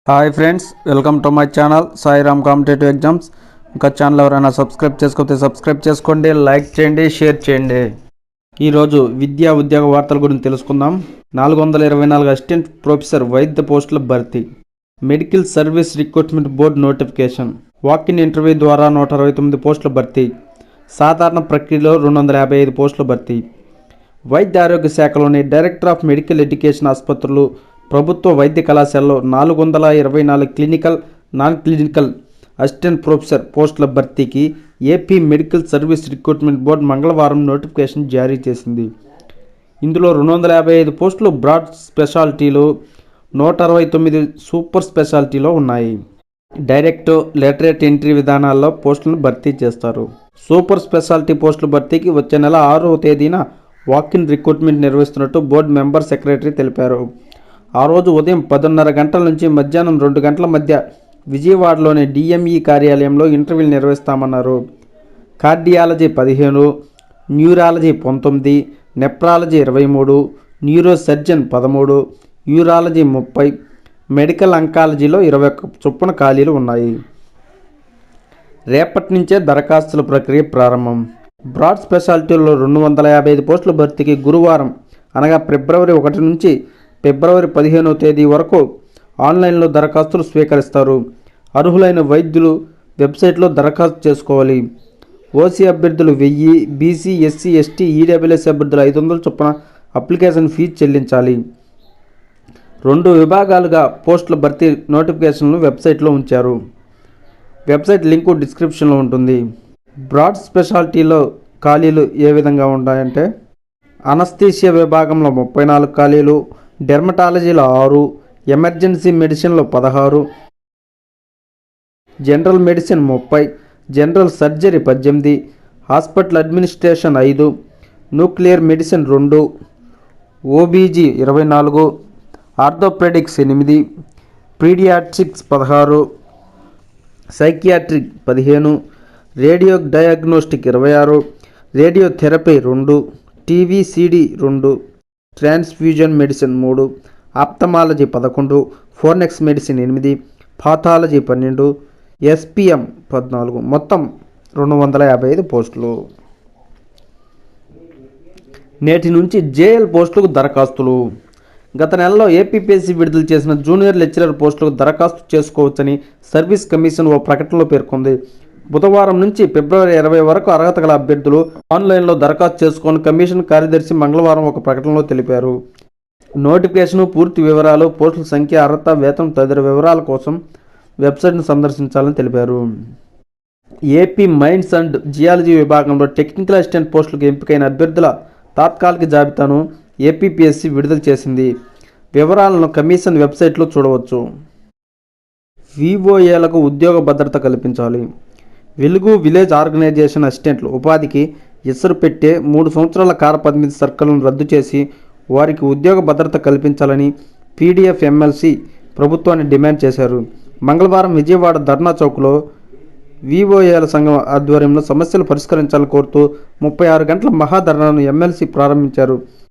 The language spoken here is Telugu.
Hi friends, welcome to my channel Sairam competitive exams. ఇంకా ఛానల్ ఎవరైనా సబ్స్క్రైబ్ చేసుకోతే సబ్స్క్రైబ్ చేసుకోండి, లైక్ చేయండి, షేర్ చేయండి. ఈరోజు విద్యా ఉద్యోగ వార్తల గురించి తెలుసుకుందాం. 424 అసిస్టెంట్ ప్రొఫెసర్ వైద్య పోస్టుల భర్తీ, medical service recruitment board notification, walk-in interview ద్వారా 169 పోస్టుల భర్తీ, సాధారణ ప్రక్రియలో 255 పోస్టుల భర్తీ. వైద్య ఆరోగ్య శాఖలోని డైరెక్టర్ ఆఫ్ మెడికల్ ఎడ్యుకేషన్ ఆసుపత్రులు, ప్రభుత్వ వైద్య కళాశాలలో 424 clinical, non clinical assistant professor పోస్టుల భర్తీకి AP medical service recruitment board మంగళవారం నోటిఫికేషన్ జారీ చేసింది. ఇందులో 255 పోస్టులు బ్రాడ్ స్పెషాలిటీలు, 169 సూపర్ స్పెషాలిటీలో ఉన్నాయి. డైరెక్ట్, లేటరేట్ ఎంట్రీ విధానాల్లో పోస్టులను భర్తీ చేస్తారు. సూపర్ స్పెషాలిటీ పోస్టుల భర్తీకి వచ్చే నెల 6వ తేదీన వాక్-ఇన్ రిక్రూట్మెంట్ నిర్వహిస్తున్నట్టు బోర్డు మెంబర్ సెక్రటరీ తెలిపారు. ఆ రోజు ఉదయం 10:30 గంటల నుంచి మధ్యాహ్నం 2 గంటల మధ్య విజయవాడలోని డిఎంఈ కార్యాలయంలో ఇంటర్వ్యూలు నిర్వహిస్తామన్నారు. Cardiology 15, neurology 19, nephrology 23, neuro surgeon 13, urology 30, medical అంకాలజీలో 21 చొప్పున ఖాళీలు ఉన్నాయి. రేపటి నుంచే దరఖాస్తుల ప్రక్రియ ప్రారంభం. బ్రాడ్ స్పెషాలిటీల్లో 255 పోస్టుల భర్తీకి గురువారం అనగా ఫిబ్రవరి 1 నుంచి ఫిబ్రవరి 15వ తేదీ వరకు ఆన్లైన్లో దరఖాస్తులు స్వీకరిస్తారు. అర్హులైన వైద్యులు వెబ్సైట్లో దరఖాస్తు చేసుకోవాలి. ఓసీ అభ్యర్థులు 1000, బీసీ, ఎస్సీ, ఎస్టీ, ఈడబ్ల్యూఎస్ అభ్యర్థులు 500 చొప్పున అప్లికేషన్ ఫీజు చెల్లించాలి. 2 విభాగాలుగా పోస్టుల భర్తీ నోటిఫికేషన్లు వెబ్సైట్లో ఉంచారు. వెబ్సైట్ లింకు డిస్క్రిప్షన్లో ఉంటుంది. బ్రాడ్ స్పెషాలిటీలో ఖాళీలు ఏ విధంగా ఉంటాయంటే, అనస్థీషియా విభాగంలో 34 ఖాళీలు, డెర్మటాలజీలో 6, ఎమర్జెన్సీ మెడిసిన్లో 16, general medicine 30, general surgery 18, hospital administration 5, nuclear medicine 2, OBG 24, orthopaedics 8, paediatrics 16, psychiatric 15, radio diagnostic 26, radiotherapy 2, TVCD 2, transfusion medicine 3, ophthalmology 11, forensic medicine 8, pathology 12, SPM 14, మొత్తం 255 పోస్టులు. నేటి నుంచి జేఎల్ పోస్టులకు దరఖాస్తులు. గత నెలలో ఏపీపీఎస్సీ విడుదల చేసిన జూనియర్ లెక్చరర్ పోస్టులకు దరఖాస్తు చేసుకోవచ్చని సర్వీస్ కమిషన్ ఓ ప్రకటనలో పేర్కొంది. బుధవారం నుంచి ఫిబ్రవరి 20 వరకు అర్హత గల అభ్యర్థులు ఆన్లైన్లో దరఖాస్తు చేసుకొని కమిషన్ కార్యదర్శి మంగళవారం ఒక ప్రకటనలో తెలిపారు. నోటిఫికేషను, పూర్తి వివరాలు, పోస్టుల సంఖ్య, అర్హత, వేతనం తదితర వివరాల కోసం వెబ్సైట్ను సందర్శించాలని తెలిపారు. ఏపీ మైన్స్ అండ్ జియాలజీ విభాగంలో టెక్నికల్ అసిస్టెంట్ పోస్టులకు ఎంపికైన అభ్యర్థుల తాత్కాలిక జాబితాను ఏపీపీఎస్సీ విడుదల చేసింది. వివరాలను కమిషన్ వెబ్సైట్లో చూడవచ్చు. వివోఏలకు ఉద్యోగ భద్రత కల్పించాలి. వెలుగు విలేజ్ ఆర్గనైజేషన్ అసిస్టెంట్లు ఉపాధికి ఎసరు పెట్టే 3 సంవత్సరాల కాల పరిమితి సర్కిల్ను రద్దు చేసి వారికి ఉద్యోగ భద్రత కల్పించాలని పీడీఎఫ్ ఎమ్మెల్సీ ప్రభుత్వాన్ని డిమాండ్ చేశారు. మంగళవారం విజయవాడ ధర్నా చౌక్లో వివోఏల సంఘం ఆధ్వర్యంలో సమస్యలు పరిష్కరించాలని కోరుతూ 36 గంటల మహాధర్నాను ఎమ్మెల్సీ ప్రారంభించారు.